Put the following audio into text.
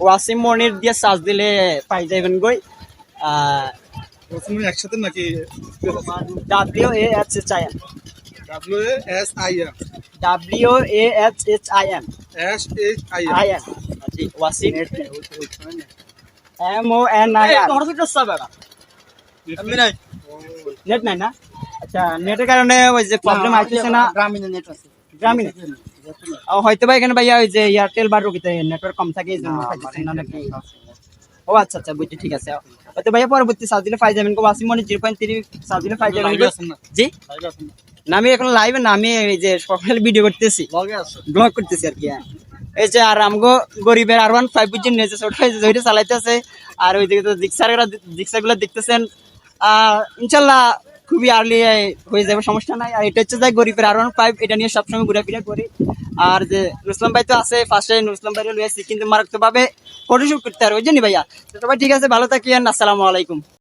ওয়াসিম মনির দিয়ে সার্চ দিলে পাই যাবেন গই। একসাথে নাকি? WASHIM WASIM WASHIM SHIM জি ওয়াসিম MONIR নেট নাই না? আচ্ছা নেটের কারণে ওই যে প্রবলেম আসতেছে না। গ্রামীণ নেট আছে। গ্রামীণ হয়তো বা এখানে ভাইয়া ওই যে এয়ারটেল বা রুগীতে নেটওয়ার্ক কম থাকে এই জন্য পাইতেছেন না নাকি? ও আচ্ছা আচ্ছা বুঝছি, ঠিক আছে। হয়তো ভাইয়া পরবর্তী সার্চ দিলে পাই যাবেন। ওয়াসিম মনির 0.3 সার্চ দিলে পাই যাবেন। জি না, আমি এখন লাইভে না, আমি এই যে সকালে ভিডিও করতেছি, ব্লগ করতেছি আর কি। হ্যাঁ এই যে আর আমগো গরিবের R15 বুঝছেন নেছে ছোট হয়েছে ওইটা চালাইতেছে। আর ওইদিকে তো জিক্সারগুলো দেখতেছেন। ইনশাল্লাহ খুবই আর্লি হয়ে যাবে, সমস্যা নাই। আর এটা হচ্ছে যে গরিবের R15, এটা নিয়ে সবসময় ঘুরাফিরা করি। আর যে নুসলাম ভাই তো আছে পাশে, নুসলাম ভাই রয়েছে কিন্তু মারাত্মক ভাবে ফটোশুট করতে আর ওই জন্য ভাইয়া। তো সবাই ঠিক আছে, ভালো থাকিয়েন, আসসালামু আলাইকুম।